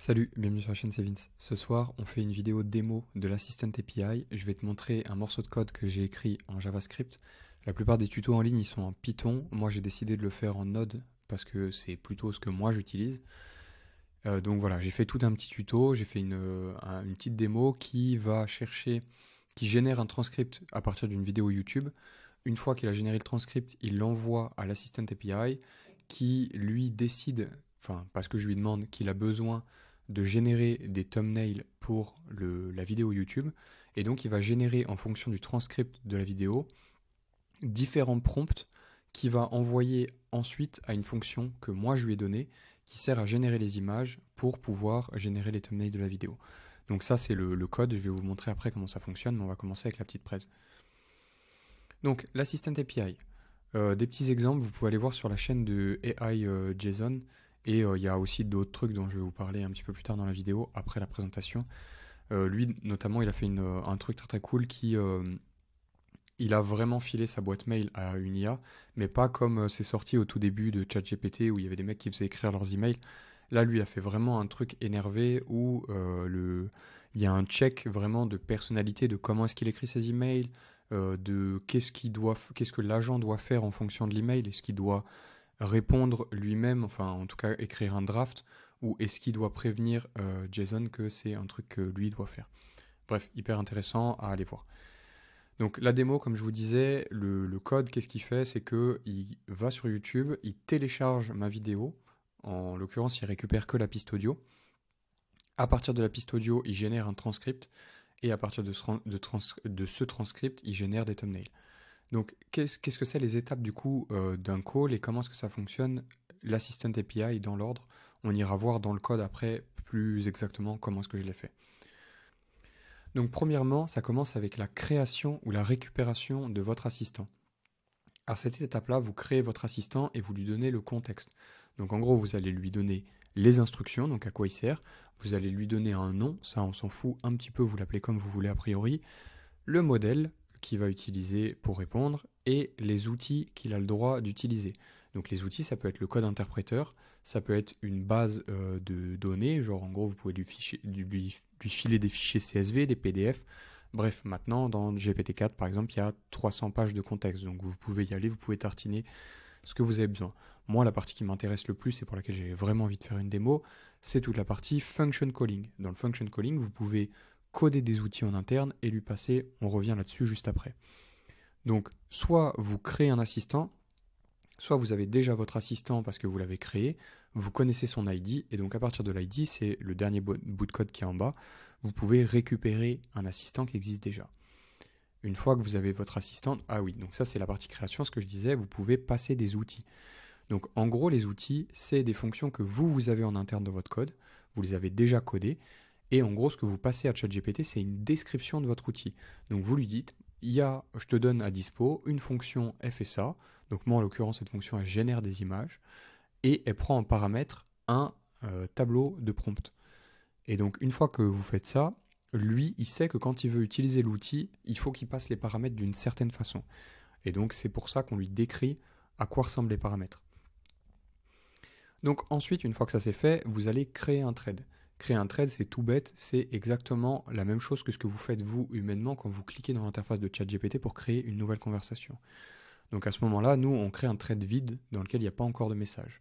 Salut, bienvenue sur la chaîne, c'est Vince. Ce soir, on fait une vidéo démo de l'Assistant API. Je vais te montrer un morceau de code que j'ai écrit en JavaScript. La plupart des tutos en ligne, ils sont en Python. Moi, j'ai décidé de le faire en Node parce que c'est plutôt ce que moi j'utilise. Donc voilà, j'ai fait tout un petit tuto, j'ai fait une petite démo qui génère un transcript à partir d'une vidéo YouTube. Une fois qu'il a généré le transcript, il l'envoie à l'Assistant API qui lui décide, enfin parce que je lui demande qu'il a besoin de générer des thumbnails pour la vidéo YouTube. Et donc il va générer en fonction du transcript de la vidéo différents prompts qu'il va envoyer ensuite à une fonction que moi je lui ai donnée qui sert à générer les images pour pouvoir générer les thumbnails de la vidéo. Donc ça c'est le code, je vais vous montrer après comment ça fonctionne, mais on va commencer avec la petite presse. Donc l'Assistant API, des petits exemples, vous pouvez aller voir sur la chaîne de AI JSON, et il y a aussi d'autres trucs dont je vais vous parler un petit peu plus tard dans la vidéo, après la présentation. Lui, notamment, il a fait un truc très très cool il a vraiment filé sa boîte mail à une IA, mais pas comme c'est sorti au tout début de ChatGPT où il y avait des mecs qui faisaient écrire leurs emails. Là, lui a fait vraiment un truc énervé où il y a un check vraiment de personnalité, de comment est-ce qu'il écrit ses emails, de qu'est-ce que l'agent doit faire en fonction de l'email, est-ce qu'il doit répondre lui-même, enfin en tout cas écrire un draft, ou est-ce qu'il doit prévenir Jason que c'est un truc que lui doit faire. Bref, hyper intéressant à aller voir. Donc la démo, comme je vous disais, le code, qu'est-ce qu'il fait? C'est qu'il va sur YouTube, il télécharge ma vidéo, en l'occurrence il récupère que la piste audio. À partir de la piste audio, il génère un transcript, et à partir de ce transcript, il génère des thumbnails. Donc qu'est-ce que c'est les étapes du coup d'un call et comment est-ce que ça fonctionne l'Assistant API dans l'ordre? On ira voir dans le code après plus exactement comment est-ce que je l'ai fait. Donc premièrement, ça commence avec la création ou la récupération de votre assistant. À cette étape-là, vous créez votre assistant et vous lui donnez le contexte. Donc en gros, vous allez lui donner les instructions, donc à quoi il sert. Vous allez lui donner un nom, ça on s'en fout un petit peu, vous l'appelez comme vous voulez a priori. Le modèle qu'il va utiliser pour répondre et les outils qu'il a le droit d'utiliser. Donc les outils, ça peut être le code interpréteur, ça peut être une base de données, genre en gros vous pouvez lui filer des fichiers CSV, des PDF. Bref, maintenant dans GPT-4 par exemple, il y a 300 pages de contexte, donc vous pouvez y aller, vous pouvez tartiner ce que vous avez besoin. Moi, la partie qui m'intéresse le plus et pour laquelle j'ai vraiment envie de faire une démo, c'est toute la partie function calling. Dans le function calling, vous pouvez coder des outils en interne et lui passer, on revient là-dessus juste après. Donc, soit vous créez un assistant, soit vous avez déjà votre assistant parce que vous l'avez créé, vous connaissez son ID, et donc à partir de l'ID, c'est le dernier bout de code qui est en bas, vous pouvez récupérer un assistant qui existe déjà. Une fois que vous avez votre assistant, ah oui, donc ça c'est la partie création, ce que je disais, vous pouvez passer des outils. Donc en gros, les outils, c'est des fonctions que vous avez en interne dans votre code, vous les avez déjà codées, et en gros, ce que vous passez à ChatGPT, c'est une description de votre outil. Donc vous lui dites, je te donne à dispo une fonction fait ça. Donc moi, en l'occurrence, cette fonction, elle génère des images et elle prend en paramètre un tableau de prompt. Et donc une fois que vous faites ça, lui, il sait que quand il veut utiliser l'outil, il faut qu'il passe les paramètres d'une certaine façon. Et donc c'est pour ça qu'on lui décrit à quoi ressemblent les paramètres. Donc ensuite, une fois que ça c'est fait, vous allez créer un thread. Créer un thread, c'est tout bête, c'est exactement la même chose que ce que vous faites vous humainement quand vous cliquez dans l'interface de ChatGPT pour créer une nouvelle conversation. Donc à ce moment-là, nous, on crée un thread vide dans lequel il n'y a pas encore de message.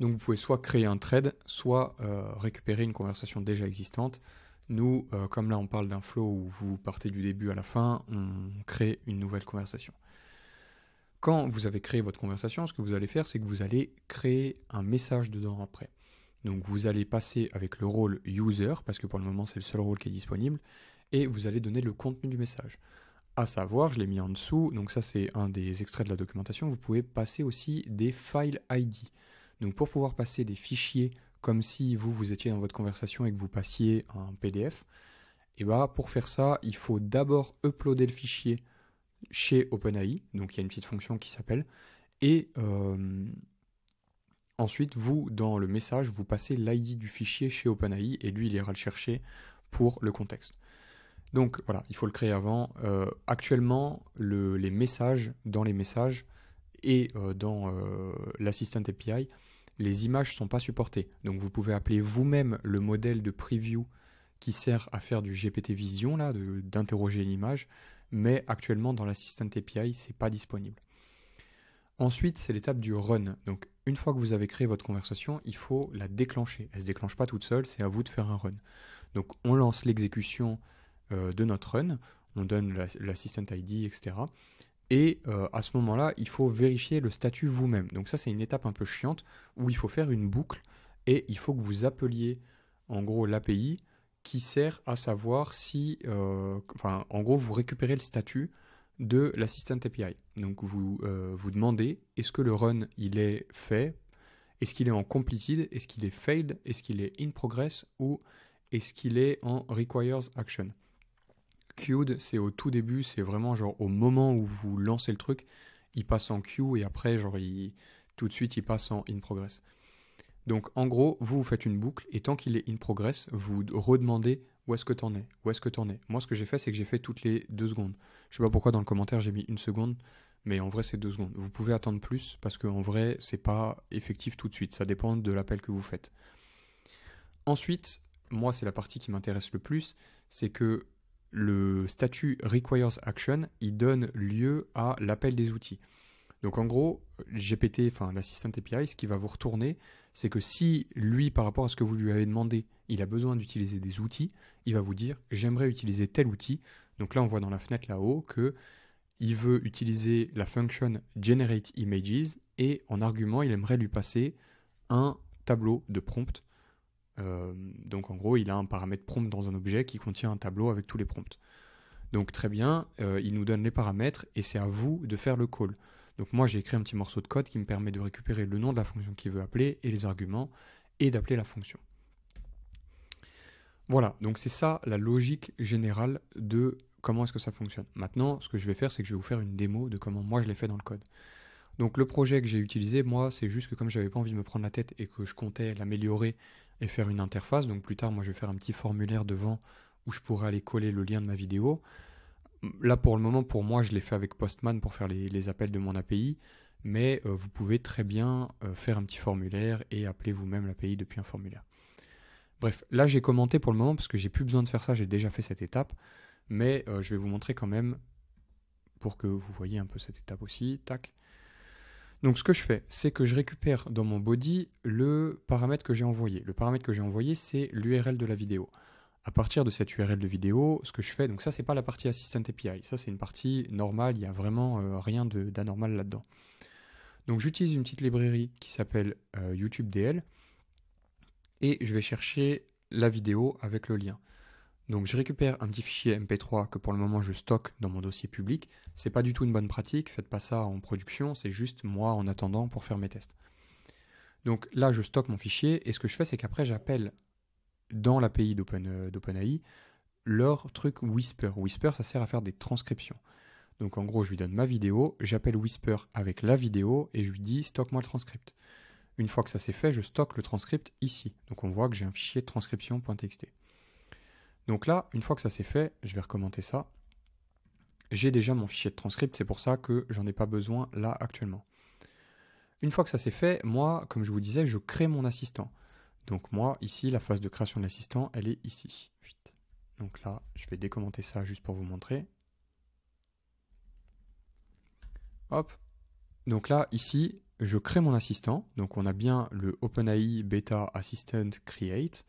Donc vous pouvez soit créer un thread, soit récupérer une conversation déjà existante. Nous, comme là on parle d'un flow où vous partez du début à la fin, on crée une nouvelle conversation. Quand vous avez créé votre conversation, ce que vous allez faire, c'est que vous allez créer un message dedans après. Donc vous allez passer avec le rôle user, parce que pour le moment c'est le seul rôle qui est disponible, et vous allez donner le contenu du message. À savoir, je l'ai mis en dessous, donc ça c'est un des extraits de la documentation, vous pouvez passer aussi des file ID. Donc pour pouvoir passer des fichiers comme si vous étiez dans votre conversation et que vous passiez un PDF, et bah pour faire ça, il faut d'abord uploader le fichier chez OpenAI, donc il y a une petite fonction qui s'appelle, et ensuite vous, dans le message, vous passez l'ID du fichier chez OpenAI, et lui il ira le chercher pour le contexte. Donc voilà, il faut le créer avant. Actuellement, les messages, dans les messages et dans l'Assistant API, les images ne sont pas supportées. Donc vous pouvez appeler vous-même le modèle de preview qui sert à faire du GPT Vision, là, d'interroger une image, mais actuellement dans l'Assistant API, ce n'est pas disponible. Ensuite, c'est l'étape du run. Donc une fois que vous avez créé votre conversation, il faut la déclencher. Elle ne se déclenche pas toute seule, c'est à vous de faire un run. Donc on lance l'exécution de notre run, on donne l'Assistant ID, etc. Et à ce moment-là, il faut vérifier le statut vous-même. Donc ça, c'est une étape un peu chiante où il faut faire une boucle et il faut que vous appeliez en gros l'API qui sert à savoir si, en gros, vous récupérez le statut de l'Assistant API. Donc vous vous demandez, est-ce que le run, il est fait? Est-ce qu'il est en completed? Est-ce qu'il est failed? Est-ce qu'il est in progress? Ou est-ce qu'il est en requires action? Queued, c'est au tout début, c'est vraiment genre au moment où vous lancez le truc, il passe en queue et après, genre, tout de suite, il passe en in progress. Donc, en gros, vous faites une boucle et tant qu'il est in progress, vous redemandez où est-ce que t'en es, où est-ce que t'en es. Moi, ce que j'ai fait, c'est que j'ai fait toutes les 2 secondes. Je sais pas pourquoi dans le commentaire j'ai mis 1 seconde, mais en vrai, c'est 2 secondes. Vous pouvez attendre plus parce qu'en vrai, c'est pas effectif tout de suite. Ça dépend de l'appel que vous faites. Ensuite, moi, c'est la partie qui m'intéresse le plus, c'est que le statut requires action, il donne lieu à l'appel des outils. Donc en gros, GPT, enfin l'Assistant API, ce qui va vous retourner, c'est que si lui, par rapport à ce que vous lui avez demandé, il a besoin d'utiliser des outils, il va vous dire j'aimerais utiliser tel outil. Donc là, on voit dans la fenêtre là-haut que il veut utiliser la function generate images et en argument, il aimerait lui passer un tableau de prompt. Donc en gros, il a un paramètre prompt dans un objet qui contient un tableau avec tous les prompts. Donc très bien, il nous donne les paramètres et c'est à vous de faire le call. Donc moi j'ai écrit un petit morceau de code qui me permet de récupérer le nom de la fonction qu'il veut appeler et les arguments et d'appeler la fonction. Voilà, donc c'est ça la logique générale de comment est-ce que ça fonctionne. Maintenant, ce que je vais faire, c'est que je vais vous faire une démo de comment moi je l'ai fait dans le code. Donc le projet que j'ai utilisé, moi, c'est juste que comme j'avais pas envie de me prendre la tête et que je comptais l'améliorer et faire une interface, donc plus tard, moi, je vais faire un petit formulaire devant où je pourrais aller coller le lien de ma vidéo. Là, pour le moment, pour moi, je l'ai fait avec Postman pour faire les appels de mon API, mais vous pouvez très bien faire un petit formulaire et appeler vous-même l'API depuis un formulaire. Bref, là, j'ai commenté pour le moment parce que j'ai plus besoin de faire ça, j'ai déjà fait cette étape, mais je vais vous montrer quand même pour que vous voyez un peu cette étape aussi. Tac. Donc ce que je fais, c'est que je récupère dans mon body le paramètre que j'ai envoyé. Le paramètre que j'ai envoyé, c'est l'URL de la vidéo. À partir de cette URL de vidéo, ce que je fais, donc ça c'est pas la partie Assistant API, ça c'est une partie normale, il n'y a vraiment rien d'anormal là-dedans. Donc j'utilise une petite librairie qui s'appelle YouTube DL et je vais chercher la vidéo avec le lien. Donc je récupère un petit fichier MP3 que pour le moment je stocke dans mon dossier public. C'est pas du tout une bonne pratique, faites pas ça en production, c'est juste moi en attendant pour faire mes tests. Donc là je stocke mon fichier et ce que je fais c'est qu'après j'appelle dans l'API d'OpenAI leur truc Whisper. Whisper ça sert à faire des transcriptions. Donc en gros je lui donne ma vidéo, j'appelle Whisper avec la vidéo et je lui dis stocke-moi le transcript. Une fois que ça c'est fait, je stocke le transcript ici. Donc on voit que j'ai un fichier transcription.txt. Donc là, une fois que ça c'est fait, je vais recommencer ça. J'ai déjà mon fichier de transcript, c'est pour ça que j'en ai pas besoin là actuellement. Une fois que ça c'est fait, moi, comme je vous disais, je crée mon assistant. Donc moi, ici, la phase de création de l'assistant, elle est ici. Donc là, je vais décommenter ça juste pour vous montrer. Hop. Donc là, ici, je crée mon assistant. Donc on a bien le OpenAI Beta Assistant Create.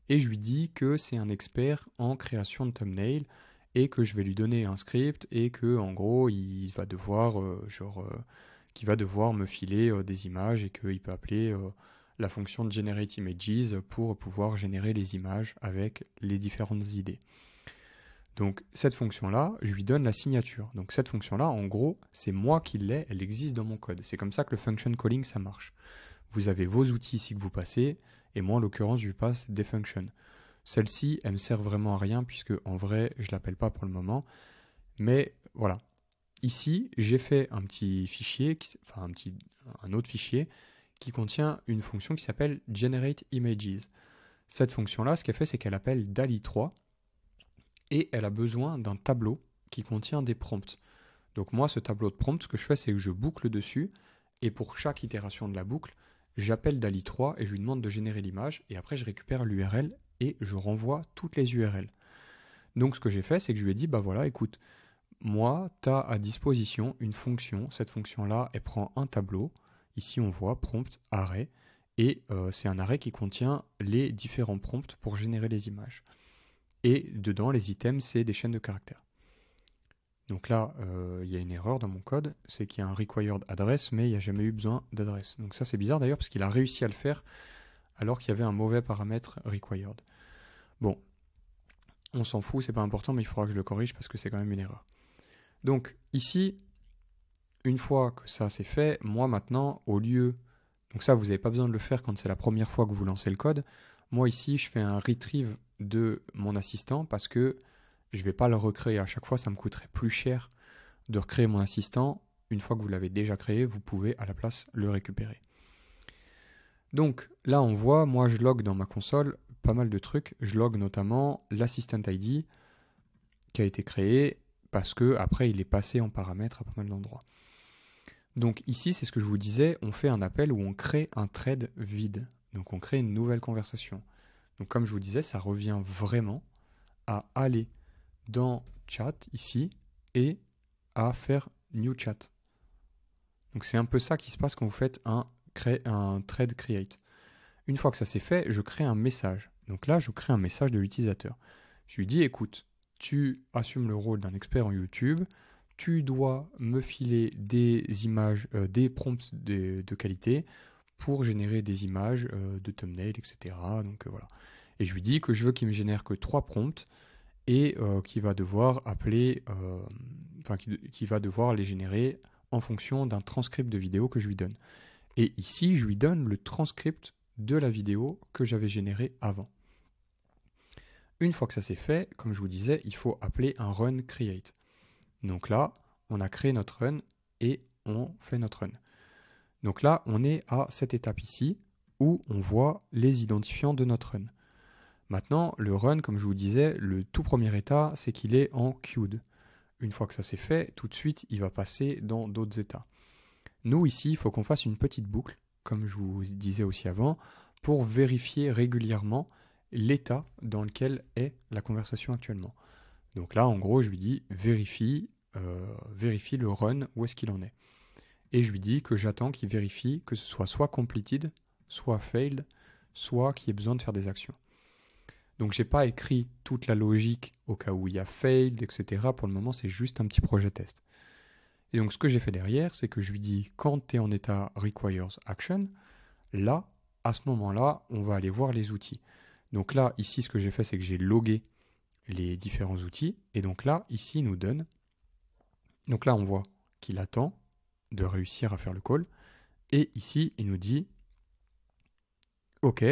Et je lui dis que c'est un expert en création de thumbnail et que je vais lui donner un script et que en gros il va devoir qu'il va devoir me filer des images et qu'il peut appeler la fonction de generate images pour pouvoir générer les images avec les différentes idées. Donc cette fonction là, je lui donne la signature. Donc cette fonction là, en gros, c'est moi qui l'ai, elle existe dans mon code. C'est comme ça que le function calling ça marche. Vous avez vos outils ici que vous passez. Et moi, en l'occurrence, je lui passe des functions. Celle-ci, elle me sert vraiment à rien puisque en vrai, je ne l'appelle pas pour le moment. Mais voilà. Ici, j'ai fait un petit fichier, un autre fichier qui contient une fonction qui s'appelle Generate Images. Cette fonction-là, ce qu'elle fait, c'est qu'elle appelle DALL-E 3 et elle a besoin d'un tableau qui contient des prompts. Donc moi, ce tableau de prompts, ce que je fais, c'est que je boucle dessus et pour chaque itération de la boucle, j'appelle DALL-E 3 et je lui demande de générer l'image, et après je récupère l'URL et je renvoie toutes les URL. Donc ce que j'ai fait, c'est que je lui ai dit, bah voilà, écoute, moi, tu as à disposition une fonction, cette fonction-là, elle prend un tableau, ici on voit prompt array, et c'est un array qui contient les différents prompts pour générer les images. Et dedans, les items, c'est des chaînes de caractères. Donc là, il y a une erreur dans mon code, c'est qu'il y a un required address, mais il n'y a jamais eu besoin d'adresse. Donc ça c'est bizarre d'ailleurs, parce qu'il a réussi à le faire alors qu'il y avait un mauvais paramètre required. Bon, on s'en fout, c'est pas important, mais il faudra que je le corrige parce que c'est quand même une erreur. Donc ici, une fois que ça c'est fait, moi maintenant, au lieu... Donc ça, vous n'avez pas besoin de le faire quand c'est la première fois que vous lancez le code. Moi ici, je fais un retrieve de mon assistant parce que je ne vais pas le recréer à chaque fois, ça me coûterait plus cher de recréer mon assistant. Une fois que vous l'avez déjà créé, vous pouvez à la place le récupérer. Donc là, on voit, moi je log dans ma console pas mal de trucs. Je log notamment l'assistant ID qui a été créé parce que après il est passé en paramètre à pas mal d'endroits. Donc ici, c'est ce que je vous disais, on fait un appel où on crée un thread vide. Donc on crée une nouvelle conversation. Donc comme je vous disais, ça revient vraiment à aller dans chat ici et à faire new chat. Donc c'est un peu ça qui se passe quand vous faites un thread create. Une fois que ça c'est fait, je crée un message. Donc là, je crée un message de l'utilisateur. Je lui dis, écoute, tu assumes le rôle d'un expert en YouTube, tu dois me filer des images, des prompts de qualité pour générer des images de thumbnail, etc. Donc voilà. Et je lui dis que je veux qu'il me génère que 3 prompts et qu'il va devoir appeler, qu'il va devoir les générer en fonction d'un transcript de vidéo que je lui donne. Et ici, je lui donne le transcript de la vidéo que j'avais générée avant. Une fois que ça c'est fait, comme je vous disais, il faut appeler un run create. Donc là, on a créé notre run et on fait notre run. Donc là, on est à cette étape ici où on voit les identifiants de notre run. Maintenant, le run, comme je vous disais, le tout premier état, c'est qu'il est en queued. Une fois que ça c'est fait, tout de suite, il va passer dans d'autres états. Nous, ici, il faut qu'on fasse une petite boucle, comme je vous disais aussi avant, pour vérifier régulièrement l'état dans lequel est la conversation actuellement. Donc là, en gros, je lui dis vérifie le run, où est-ce qu'il en est. Et je lui dis que j'attends qu'il vérifie que ce soit completed, soit failed, soit qu'il y ait besoin de faire des actions. Donc j'ai pas écrit toute la logique au cas où il y a failed, etc. Pour le moment, c'est juste un petit projet test. Et donc ce que j'ai fait derrière, c'est que je lui dis quand tu es en état requires action, là, à ce moment-là, on va aller voir les outils. Donc là, ici, ce que j'ai fait, c'est que j'ai logué les différents outils. Et donc là, ici, il nous donne. Donc là, on voit qu'il attend de réussir à faire le call. Et ici, il nous dit OK,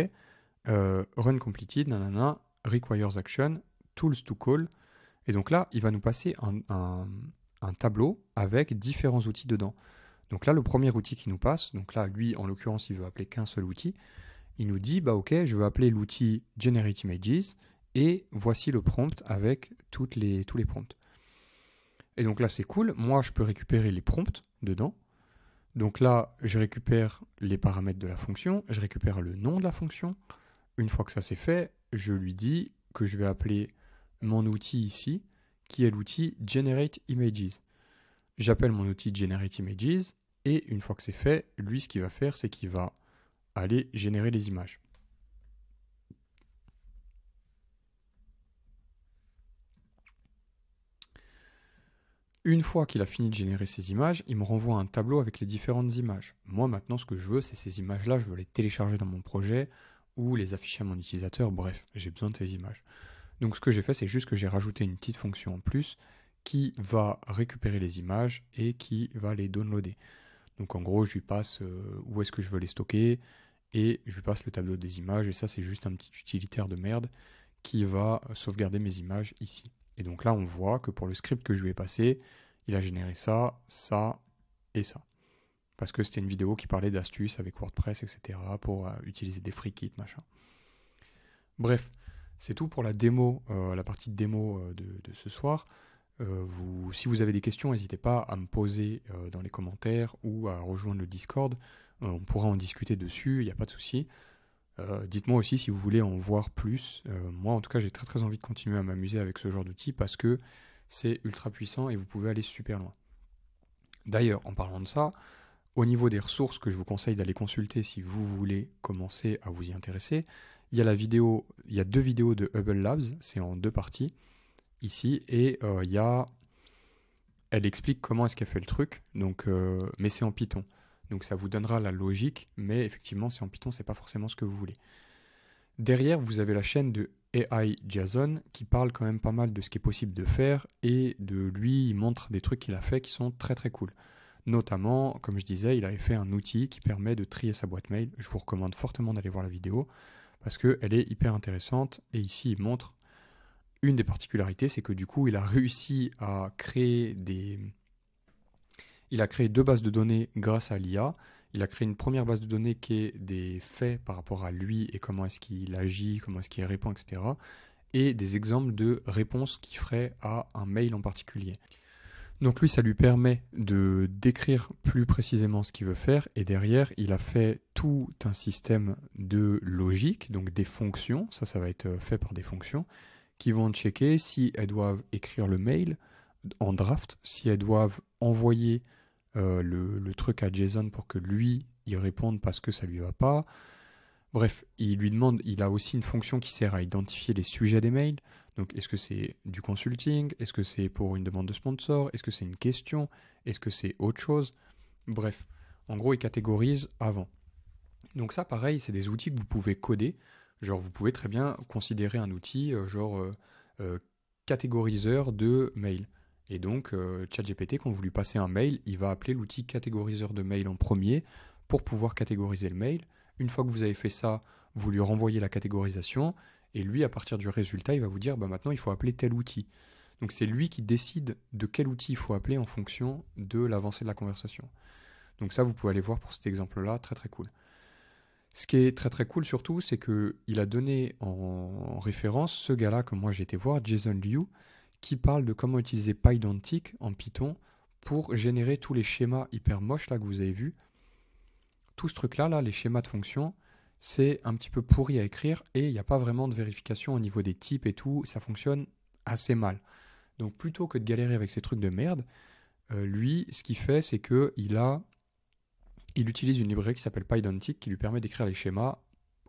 run completed, nanana, requires action, tools to call. Et donc là, il va nous passer un tableau avec différents outils dedans. Donc là, le premier outil qui nous passe, donc là, lui, en l'occurrence, il veut appeler qu'un seul outil. Il nous dit, bah ok, je veux appeler l'outil Generate Images, et voici le prompt avec tous les prompts. Et donc là, c'est cool. Moi, je peux récupérer les prompts dedans. Donc là, je récupère les paramètres de la fonction, je récupère le nom de la fonction. Une fois que ça c'est fait, je lui dis que je vais appeler mon outil ici, qui est l'outil Generate Images. J'appelle mon outil Generate Images, et une fois que c'est fait, lui, ce qu'il va faire, c'est qu'il va aller générer les images. Une fois qu'il a fini de générer ces images, il me renvoie un tableau avec les différentes images. Moi, maintenant, ce que je veux, c'est ces images-là, je veux les télécharger dans mon projet ou les afficher à mon utilisateur. Bref, j'ai besoin de ces images. Donc, ce que j'ai fait, c'est juste que j'ai rajouté une petite fonction en plus qui va récupérer les images et qui va les downloader. Donc, en gros, je lui passe où est-ce que je veux les stocker et je lui passe le tableau des images. Et ça, c'est juste un petit utilitaire de merde qui va sauvegarder mes images ici. Et donc là, on voit que pour le script que je lui ai passé, il a généré ça, ça et ça. Parce que c'était une vidéo qui parlait d'astuces avec WordPress, etc. pour utiliser des free kits, machin. Bref, c'est tout pour la démo, la partie de démo de ce soir. Si vous avez des questions, n'hésitez pas à me poser dans les commentaires ou à rejoindre le Discord. On pourra en discuter dessus, il n'y a pas de souci. Dites-moi aussi si vous voulez en voir plus. Moi, en tout cas, j'ai très très envie de continuer à m'amuser avec ce genre d'outil parce que c'est ultra puissant et vous pouvez aller super loin. D'ailleurs, en parlant de ça, au niveau des ressources que je vous conseille d'aller consulter si vous voulez commencer à vous y intéresser, il y a il y a 2 vidéos de Hubble Labs, c'est en 2 parties ici, et elle explique comment est-ce qu'elle fait le truc, donc, mais c'est en Python. Donc ça vous donnera la logique, mais effectivement c'est en Python, c'est pas forcément ce que vous voulez. Derrière, vous avez la chaîne de AI Jason qui parle quand même pas mal de ce qui est possible de faire, et lui, il montre des trucs qu'il a fait qui sont très très cool. Notamment, comme je disais, il avait fait un outil qui permet de trier sa boîte mail. Je vous recommande fortement d'aller voir la vidéo parce qu'elle est hyper intéressante, et ici il montre une des particularités, c'est que du coup il a réussi à créer Il a créé 2 bases de données grâce à l'IA. Il a créé une première base de données qui est des faits par rapport à lui et comment est-ce qu'il agit, comment est-ce qu'il répond, etc. Et des exemples de réponses qu'il ferait à un mail en particulier. Donc lui, ça lui permet de décrire plus précisément ce qu'il veut faire, et derrière, il a fait tout un système de logique, donc des fonctions, ça va être fait par des fonctions, qui vont checker si elles doivent écrire le mail en draft, si elles doivent envoyer le truc à Jason pour que lui, il réponde parce que ça lui va pas. Bref, il a aussi une fonction qui sert à identifier les sujets des mails. Donc, est-ce que c'est du consulting? Est-ce que c'est pour une demande de sponsor? Est-ce que c'est une question? Est-ce que c'est autre chose? Bref, en gros, il catégorise avant. Donc ça, pareil, c'est des outils que vous pouvez coder. Genre, vous pouvez très bien considérer un outil catégoriseur de mail. Et donc, ChatGPT, quand vous lui passez un mail, il va appeler l'outil catégoriseur de mail en premier pour pouvoir catégoriser le mail. Une fois que vous avez fait ça, vous lui renvoyez la catégorisation, et lui, à partir du résultat, il va vous dire bah, maintenant il faut appeler tel outil. Donc c'est lui qui décide de quel outil il faut appeler en fonction de l'avancée de la conversation. Donc ça, vous pouvez aller voir pour cet exemple-là, très très cool. Ce qui est très très cool surtout, c'est qu'il a donné en référence ce gars-là que moi j'ai été voir, Jason Liu, qui parle de comment utiliser Pydantic en Python pour générer tous les schémas hyper moches là que vous avez vus. Tout ce truc-là, les schémas de fonctions, c'est un petit peu pourri à écrire et il n'y a pas vraiment de vérification au niveau des types et tout, ça fonctionne assez mal. Donc plutôt que de galérer avec ces trucs de merde, lui, ce qu'il fait, c'est qu'il utilise une librairie qui s'appelle Pydantic qui lui permet d'écrire les schémas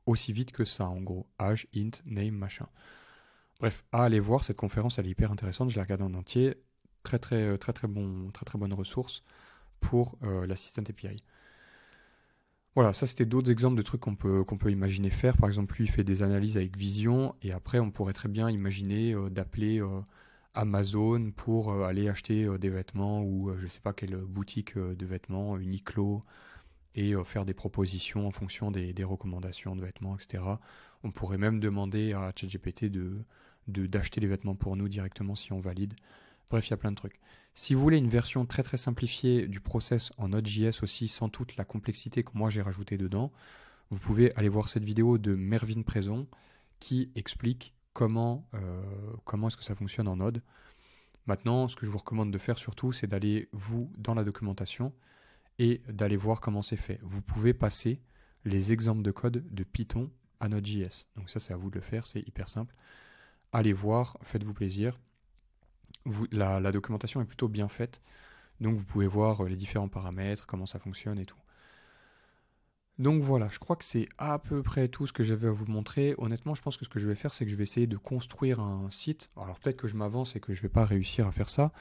aussi vite que ça, en gros. Age, int, name, machin. Bref, à aller voir, cette conférence, elle est hyper intéressante, je l'ai regardée en entier. Très bonne ressource pour l'Assistant API. Voilà, ça c'était d'autres exemples de trucs qu'on peut imaginer faire. Par exemple, lui il fait des analyses avec Vision, et après on pourrait très bien imaginer d'appeler Amazon pour aller acheter des vêtements, ou je sais pas quelle boutique de vêtements, Uniqlo, et faire des propositions en fonction des recommandations de vêtements, etc. On pourrait même demander à ChatGPT d'acheter les vêtements pour nous directement si on valide. Bref, il y a plein de trucs. Si vous voulez une version très très simplifiée du process en Node.js aussi, sans toute la complexité que moi j'ai rajoutée dedans, vous pouvez aller voir cette vidéo de Mervyn Préson qui explique comment est-ce que ça fonctionne en Node. Maintenant, ce que je vous recommande de faire surtout, c'est d'aller dans la documentation et d'aller voir comment c'est fait. Vous pouvez passer les exemples de code de Python à Node.js. Donc ça, c'est à vous de le faire, c'est hyper simple. Allez voir, faites-vous plaisir. La documentation est plutôt bien faite, donc vous pouvez voir les différents paramètres, comment ça fonctionne et tout. Donc voilà, je crois que c'est à peu près tout ce que j'avais à vous montrer. Honnêtement, je pense que ce que je vais faire, c'est que je vais essayer de construire un site. Alors peut-être que je m'avance et que je ne vais pas réussir à faire ça,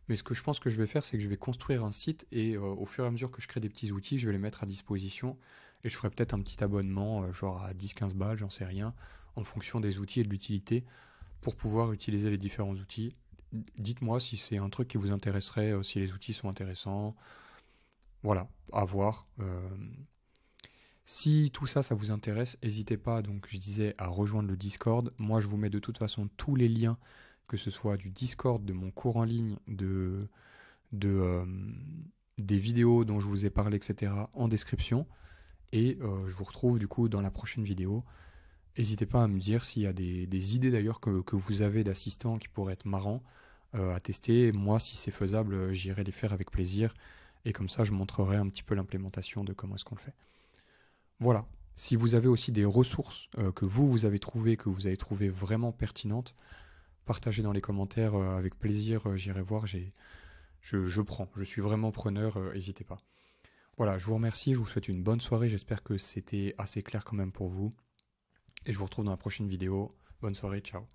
mais ce que je pense que je vais faire, c'est que je vais construire un site, et au fur et à mesure que je crée des petits outils, je vais les mettre à disposition, et je ferai peut-être un petit abonnement, genre à 10-15 balles, j'en sais rien, en fonction des outils et de l'utilité, pour pouvoir utiliser les différents outils. Dites-moi si c'est un truc qui vous intéresserait, si les outils sont intéressants. Voilà, à voir. Si tout ça, ça vous intéresse, n'hésitez pas, donc je disais, à rejoindre le Discord. Moi, je vous mets de toute façon tous les liens, que ce soit du Discord, de mon cours en ligne, des vidéos dont je vous ai parlé, etc., en description. Et je vous retrouve du coup dans la prochaine vidéo. N'hésitez pas à me dire s'il y a des idées d'ailleurs que vous avez d'assistants qui pourraient être marrants à tester. Moi, si c'est faisable, j'irai les faire avec plaisir. et comme ça je montrerai un petit peu l'implémentation de comment est-ce qu'on le fait. Voilà, si vous avez aussi des ressources que vous avez trouvées vraiment pertinentes, partagez dans les commentaires, avec plaisir, j'irai voir, je prends, je suis vraiment preneur, n'hésitez pas. Voilà, je vous remercie, je vous souhaite une bonne soirée, j'espère que c'était assez clair quand même pour vous, et je vous retrouve dans la prochaine vidéo. Bonne soirée, ciao.